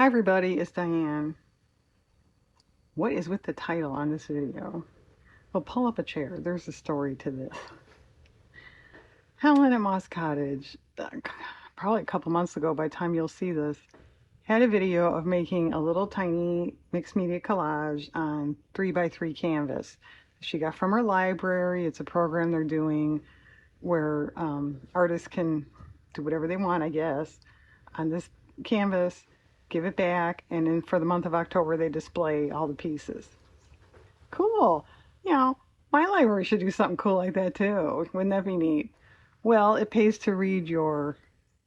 Hi everybody, it's Diane. What is with the title on this video? Well, pull up a chair. There's a story to this. Helen at Moss Cottage, probably a couple months ago by the time you'll see this, had a video of making a little tiny mixed media collage on 3x3 canvas. She got from her library. It's a program they're doing where artists can do whatever they want, I guess, on this canvas, give it back, and then for the month of October they display all the pieces. Cool. You know, my library should do something cool like that too. Wouldn't that be neat? Well, it pays to read your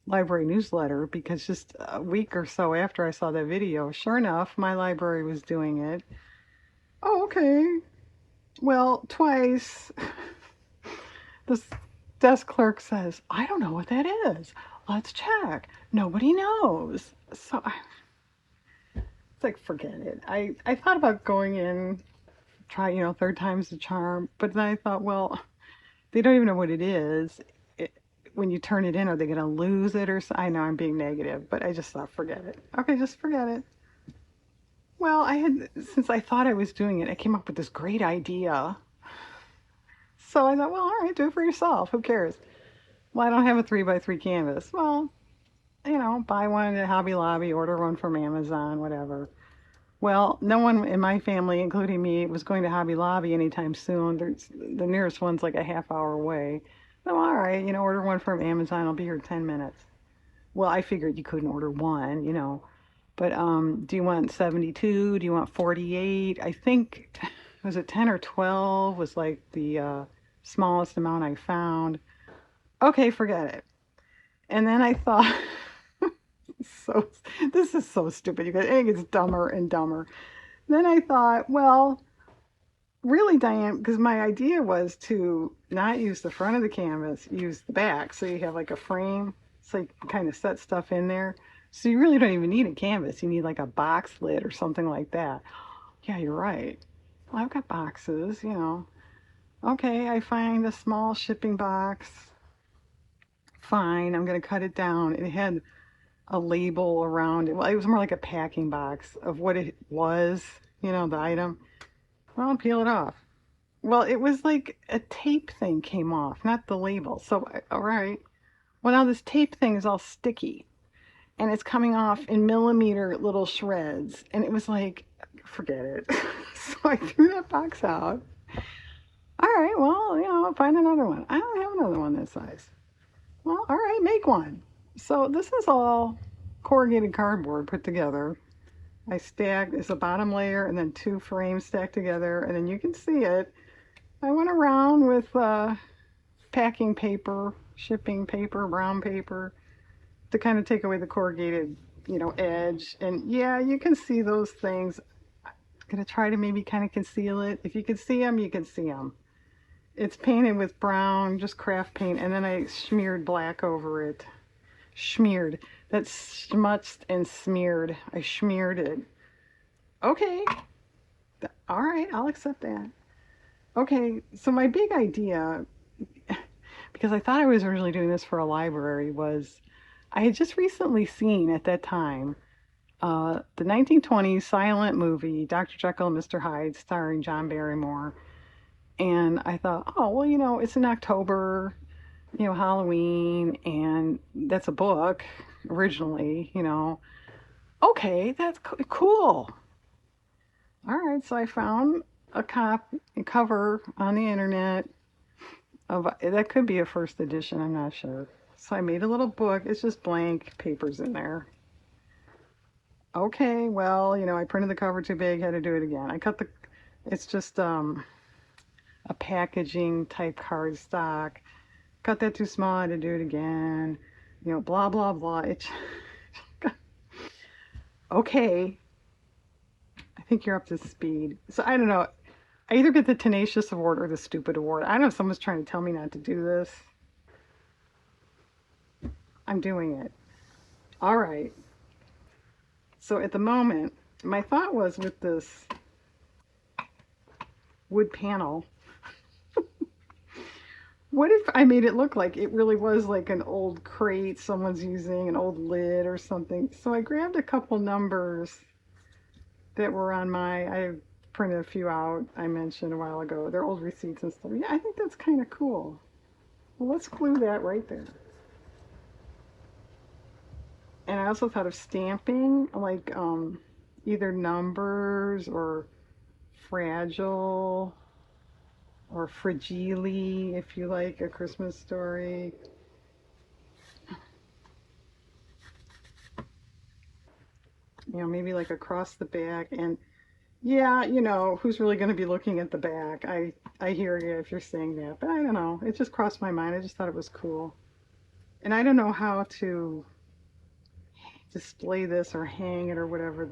library newsletter because just a week or so after I saw that video, sure enough, my library was doing it. Oh, okay. Well, twice. The desk clerk says, I don't know what that is. Let's check. Nobody knows. So it's like, forget it. I thought about going in, try, third time's the charm. But then I thought, well, they don't even know what it is. It, when you turn it in, are they going to lose it or so? I know I'm being negative, but I just thought, forget it. Okay, just forget it. Well, since I thought I was doing it, I came up with this great idea. So I thought, well, all right, do it for yourself. Who cares? Well, I don't have a 3x3 canvas. Well, buy one at Hobby Lobby, order one from Amazon, whatever. Well, no one in my family, including me, was going to Hobby Lobby anytime soon. The nearest one's like a half hour away. So, all right, order one from Amazon. I'll be here in 10 minutes. Well, I figured you couldn't order one. But do you want 72? Do you want 48? I think, was it 10 or 12 was like the smallest amount I found. Okay, forget it. And then I thought, so this is so stupid. You guys, it gets dumber and dumber. Then I thought, well, really, Diane, because my idea was to not use the front of the canvas, use the back, so you have like a frame, so you can kind of set stuff in there. So you really don't even need a canvas. You need like a box lid or something like that. Yeah, you're right. Well, I've got boxes. Okay, I find a small shipping box. Fine, I'm gonna cut it down. It had a label around it. Well, it was more like a packing box of what it was, the item. Well, I'll peel it off. Well, it was like a tape thing came off, not the label. So, all right. Well, now this tape thing is all sticky and it's coming off in millimeter little shreds. And it was like, forget it. So I threw that box out. All right, well, I'll find another one. I don't have another one this size. Well, all right, make one. So this is all corrugated cardboard put together. I stacked, it's a bottom layer and then two frames stacked together, and then you can see it. I went around with packing paper, shipping paper, brown paper to kind of take away the corrugated, edge. And yeah, you can see those things. I'm gonna try to maybe kind of conceal it. If you can see them, you can see them. It's painted with brown, just craft paint, and then I smeared black over it. Smeared. That's smutzed and smeared. I smeared it. Okay. All right, I'll accept that. Okay, so my big idea, because I thought I was originally doing this for a library, was I had just recently seen at that time the 1920s silent movie Dr. Jekyll and Mr. Hyde starring John Barrymore. And I thought, oh, well, it's in October, Halloween, and that's a book originally. Okay, that's cool. All right, so I found a cover on the internet of that could be a first edition, I'm not sure. So I made a little book. It's just blank papers in there. Okay, well, I printed the cover too big, had to do it again. It's just a packaging type cardstock. Cut that too small, I had to do it again. Blah blah blah. It's okay. I think you're up to speed. So I don't know. I either get the tenacious award or the stupid award. I don't know if someone's trying to tell me not to do this. I'm doing it. All right. So at the moment, my thought was with this wood panel, What if I made it look like it really was like an old crate someone's using, an old lid or something? So I grabbed a couple numbers that were on I printed a few out I mentioned a while ago. They're old receipts and stuff. Yeah, I think that's kind of cool. Well, let's glue that right there. And I also thought of stamping, like either numbers or fragile or fragile, if you like a Christmas story. Maybe like across the back. And yeah, who's really going to be looking at the back? I hear you if you're saying that, but I don't know. It just crossed my mind. I just thought it was cool. And I don't know how to display this or hang it or whatever.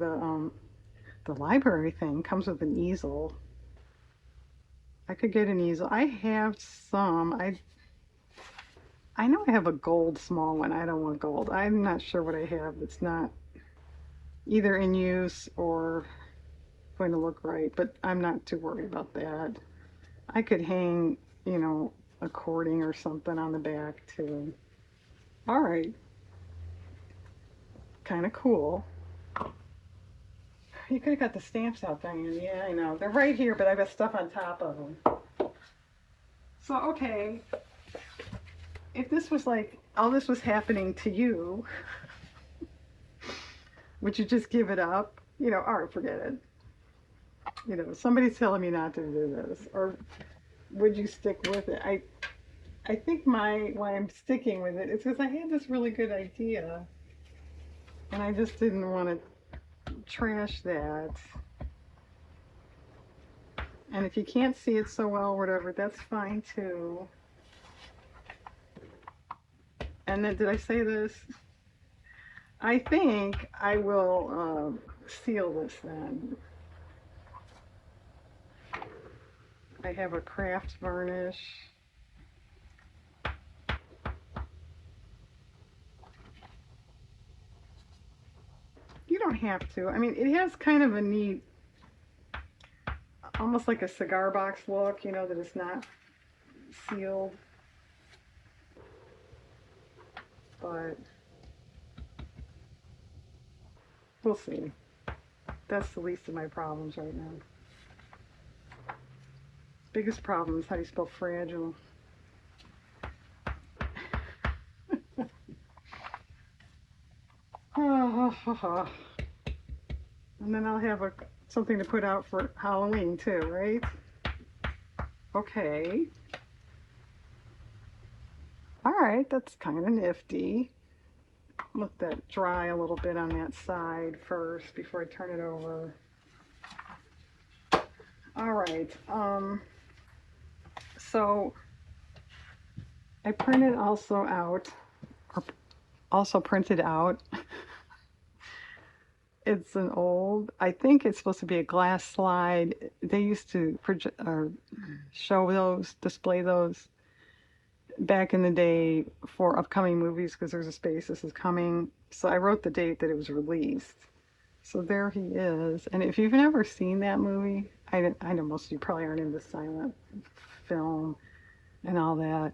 The library thing comes with an easel. I could get an easel. I have some. I know I have a gold small one. I don't want gold. I'm not sure what I have that's not either in use or going to look right, but I'm not too worried about that. I could hang, a cording or something on the back too. All right, kind of cool. You could have got the stamps out, Diane. Yeah, I know. They're right here, but I've got stuff on top of them. So, okay, if this was like all this was happening to you, would you just give it up? All right, forget it. Somebody's telling me not to do this, or would you stick with it? I think why I'm sticking with it is because I had this really good idea, and I just didn't want to trash that. And if you can't see it so well, whatever, that's fine too. And then, did I say this? I think I will seal this then. I have a craft varnish. You don't have to. I mean, it has kind of a neat, almost like a cigar box look, that it's not sealed. But we'll see. That's the least of my problems right now. Biggest problem is how do you spell fragile? And then I'll have something to put out for Halloween too, right? Okay. All right, that's kind of nifty. Let that dry a little bit on that side first before I turn it over. All right. So I printed also out, or also printed out. It's an old, I think it's supposed to be a glass slide. They used to or show those, display those back in the day for upcoming movies because there's a space this is coming. So I wrote the date that it was released. So there he is. And if you've never seen that movie, I know most of you probably aren't into silent film and all that.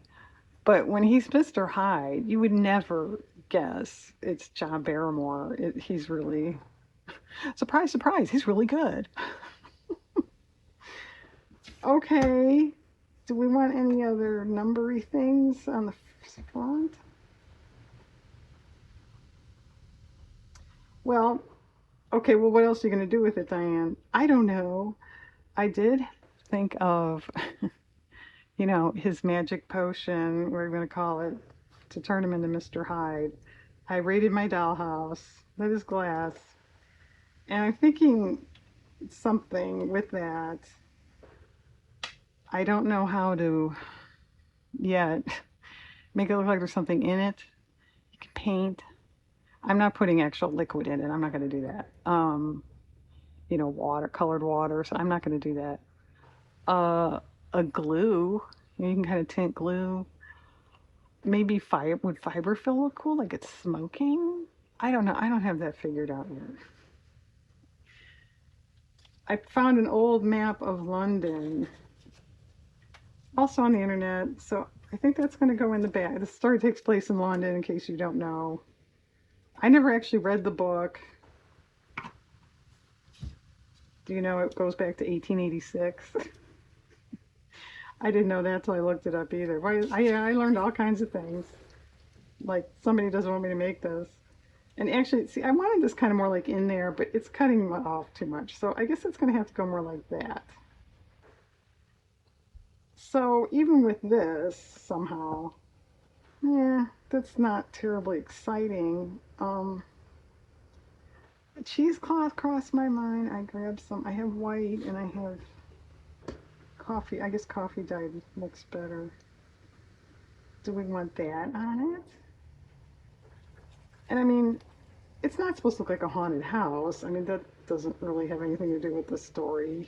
But when he's Mr. Hyde, you would never guess it's John Barrymore. He's really, surprise, surprise, he's really good. Okay. Do we want any other numbery things on the front? Well, okay, well, what else are you going to do with it, Diane? I don't know. I did think of, his magic potion, we're going to call it, to turn him into Mr. Hyde. I raided my dollhouse. That is glass. And I'm thinking something with that. I don't know how to yet make it look like there's something in it. You can paint. I'm not putting actual liquid in it. I'm not going to do that. Water, colored water. So I'm not going to do that. A glue. You can kind of tint glue. Maybe would fiberfill look cool? Like it's smoking? I don't know. I don't have that figured out yet. I found an old map of London, also on the internet. So I think that's going to go in the back. The story takes place in London, in case you don't know. I never actually read the book. Do you know it goes back to 1886? I didn't know that till I looked it up either. I learned all kinds of things. Like somebody doesn't want me to make this. And actually, see, I wanted this kind of more like in there, but it's cutting off too much. So I guess it's going to have to go more like that. So even with this, somehow, yeah, that's not terribly exciting. Cheesecloth crossed my mind. I grabbed some. I have white and I have coffee. I guess coffee dye looks better. Do we want that on it? And I mean, it's not supposed to look like a haunted house. I mean, that doesn't really have anything to do with the story.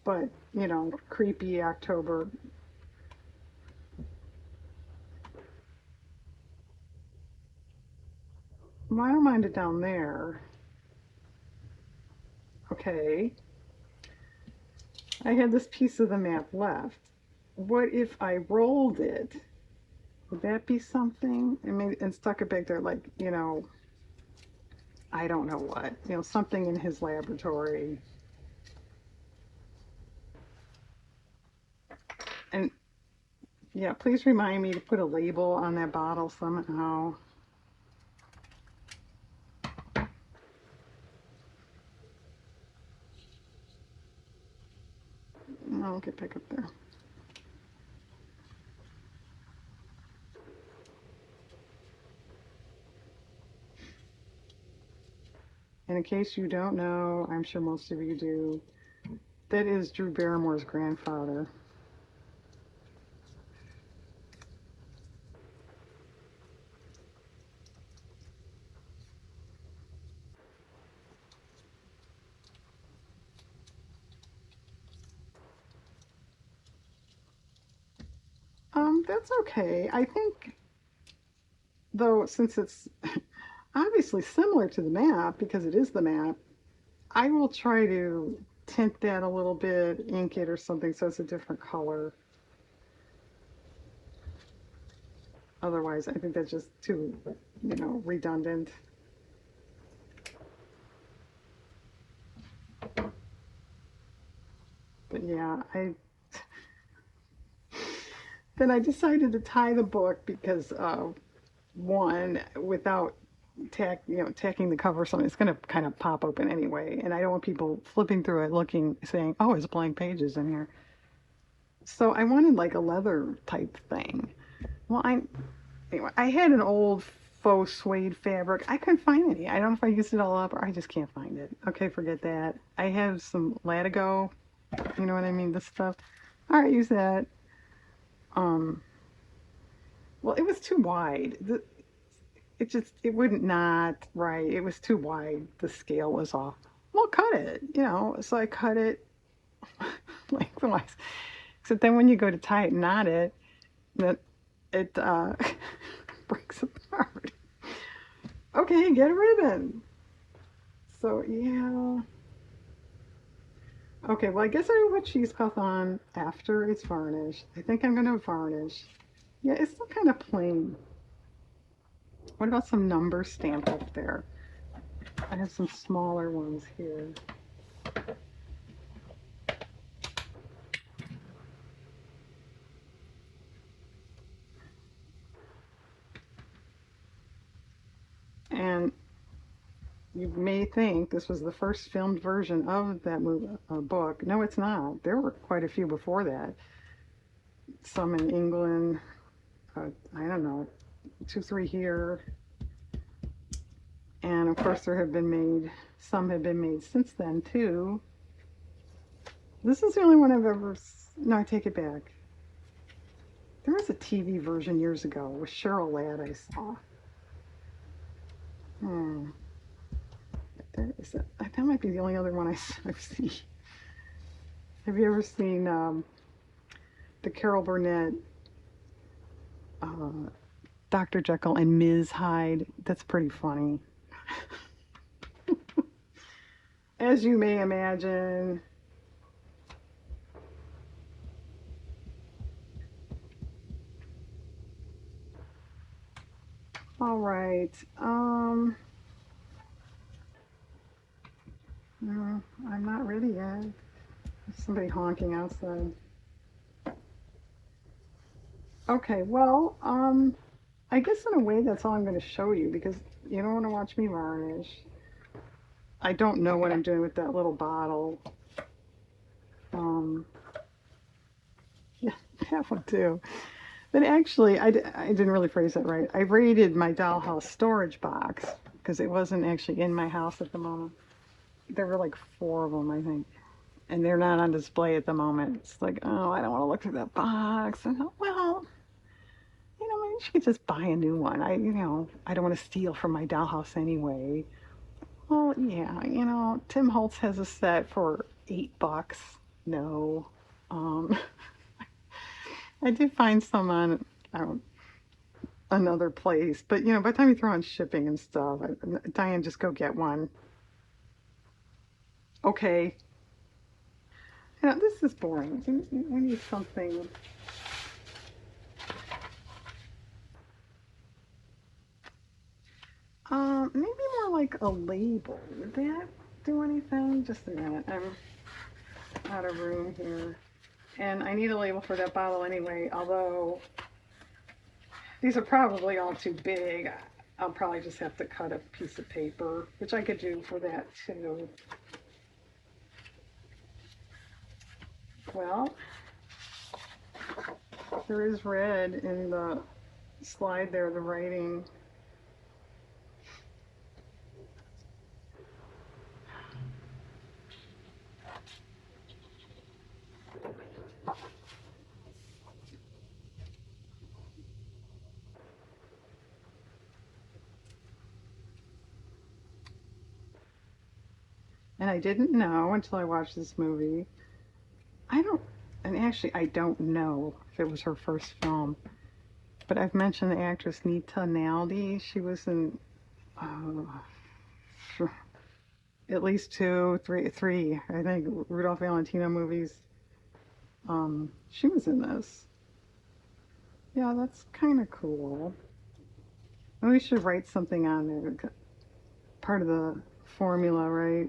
But, creepy October. Well, I don't mind it down there. Okay. I had this piece of the map left. What if I rolled it? Would that be something? And stuck it back there like, I don't know what. Something in his laboratory. And yeah, please remind me to put a label on that bottle somehow. I'll get back up there. And in case you don't know, I'm sure most of you do, that is Drew Barrymore's grandfather. That's okay. I think, though, since it's obviously similar to the map, because it is the map, I will try to tint that a little bit, ink it or something so it's a different color. Otherwise, I think that's just too, redundant. But yeah, then I decided to tie the book because one, without tacking the cover or something, it's going to kind of pop open anyway, and I don't want people flipping through it looking, saying, "Oh, there's blank pages in here." So I wanted like a leather type thing. Well, anyway, I had an old faux suede fabric. I couldn't find any. I don't know if I used it all up or I just can't find it. Okay, forget that. I have some Latigo. You know what I mean? This stuff. All right, use that. Um, well, it was too wide. It wouldn't not right. It was too wide. The scale was off. Well, cut it. So I cut it lengthwise. Except then when you go to tie it and knot it, that it breaks apart. Okay, get a ribbon. So yeah. Okay, well I guess I will put cheesecloth on after it's varnished. I think I'm gonna varnish. Yeah, it's still kind of plain. What about some numbers stamped up there? I have some smaller ones here. And you may think this was the first filmed version of that book. No, it's not. There were quite a few before that. Some in England. I don't know, 2, 3 here. And of course, some have been made since then too. This is the only one I've ever. No, I take it back. There was a TV version years ago with Cheryl Ladd I saw. Hmm. That might be the only other one I've seen. Have you ever seen the Carol Burnett uh, Dr. Jekyll and Ms. Hyde? That's pretty funny. As you may imagine, All right. No, I'm not ready yet. There's somebody honking outside. Okay, well, I guess in a way that's all I'm going to show you because you don't want to watch me varnish. I don't know what I'm doing with that little bottle. Um, yeah, that one too. But actually, I didn't really phrase that right. I raided my dollhouse storage box because it wasn't actually in my house at the moment. There were like four of them, I think. And they're not on display at the moment. It's like, oh, I don't want to look through that box. And well, maybe you could just buy a new one. I don't want to steal from my dollhouse anyway. Well, yeah, Tim Holtz has a set for $8. No. Um, I did find some on, I don't, another place, but by the time you throw on shipping and stuff, Diane, just go get one. Okay. This is boring. I need something. Maybe more like a label. Would that do anything? Just a minute. I'm out of room here. And I need a label for that bottle anyway, although these are probably all too big. I'll probably just have to cut a piece of paper, which I could do for that too. Well, there is red in the slide there, the writing. And I didn't know until I watched this movie. I don't, and actually, I don't know if it was her first film, but I've mentioned the actress Nita Naldi. She was in uh, at least three, I think, Rudolph Valentino movies. She was in this. Yeah, that's kind of cool. And we should write something on there. Part of the formula, right?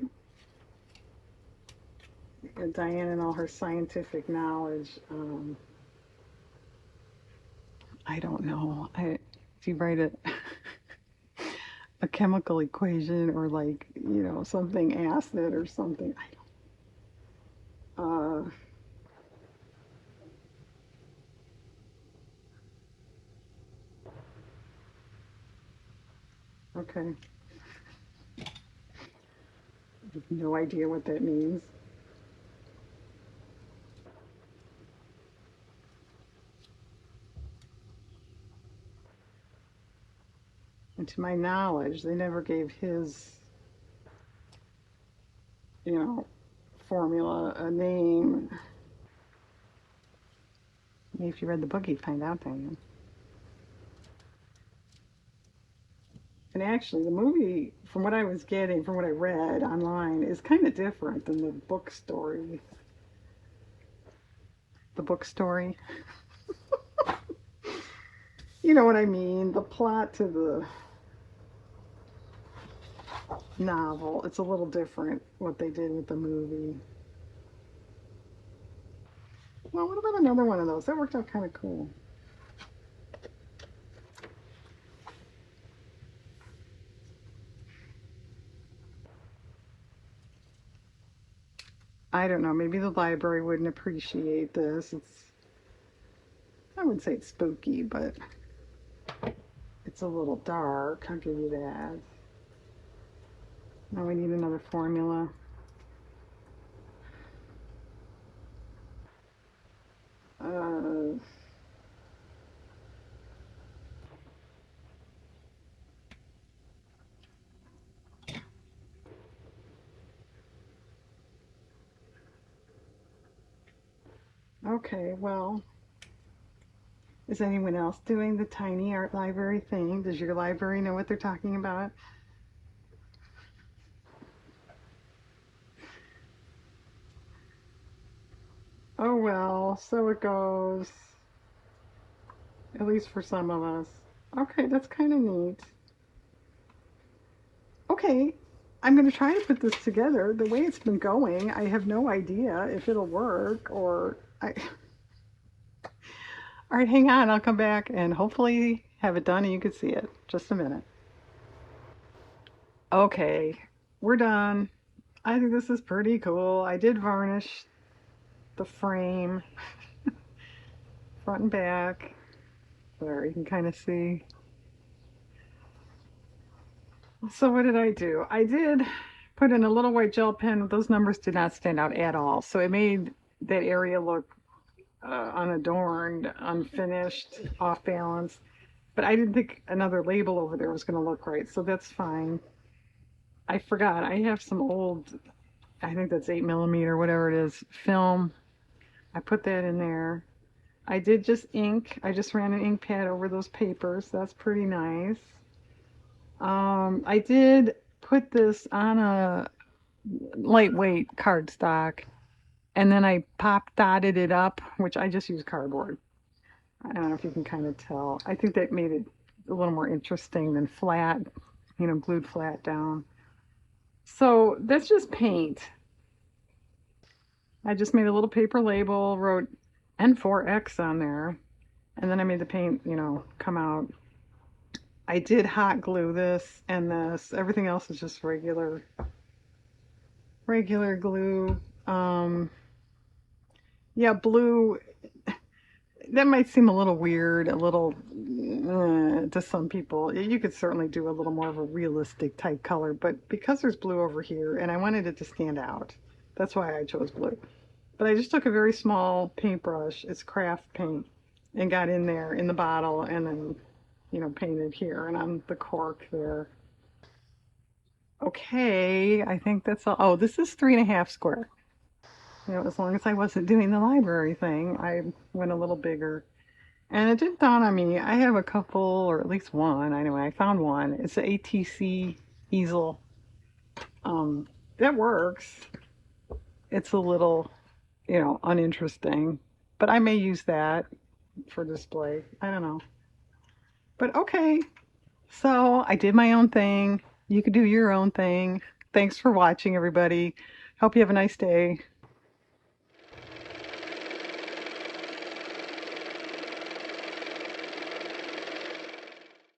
Diane and all her scientific knowledge. I don't know. Do you write it a chemical equation or like something acid or something? I don't. Okay. I have no idea what that means. And to my knowledge, they never gave his, you know, formula a name. Maybe if you read the book, you'd find out, Diane. And actually, the movie, from what I was getting, from what I read online, is kind of different than the book story. The book story. You know what I mean? The plot to the novel, it's a little different what they did with the movie. Well, what about another one of those? That worked out kind of cool. I don't know. Maybe the library wouldn't appreciate this. I wouldn't say it's spooky, but it's a little dark. I'll give you that. Now we need another formula. Uh, okay, well, is anyone else doing the tiny art library thing? Does your library know what they're talking about? Oh well, so it goes. At least for some of us. Okay, that's kind of neat. Okay, I'm going to try to put this together. The way it's been going, I have no idea if it'll work or I. All right, hang on. I'll come back and hopefully have it done and you can see it. Just a minute. Okay, we're done. I think this is pretty cool. I did varnish the frame front and back. There, you can kind of see. So what did I do? I did put in a little white gel pen. Those numbers did not stand out at all. So it made that area look unadorned, unfinished, off balance. But I didn't think another label over there was going to look right. So that's fine. I forgot. I have some old, I think that's 8 millimeter, whatever it is, film. I put that in there. I did just ink. I just ran an ink pad over those papers. That's pretty nice. I did put this on a lightweight cardstock and then I pop dotted it up, which I just use cardboard. I don't know if you can kind of tell. I think that made it a little more interesting than flat, glued flat down. So that's just paint. I just made a little paper label, wrote N4X on there, and then I made the paint, come out. I did hot glue this and this. Everything else is just regular glue. Yeah, blue. That might seem a little weird, a little to some people. You could certainly do a little more of a realistic type color, but because there's blue over here, and I wanted it to stand out, that's why I chose blue. But I just took a very small paintbrush, it's craft paint, and got in there in the bottle, and then painted here and on the cork there. Okay, I think that's all. Oh, this is 3.5 square. As long as I wasn't doing the library thing, I went a little bigger. And it did dawn on me, I have a couple, or at least one, anyway, I found one. It's an ATC easel. That works. It's a little, uninteresting, but I may use that for display. I don't know. But okay, so I did my own thing. You could do your own thing. Thanks for watching, everybody. Hope you have a nice day.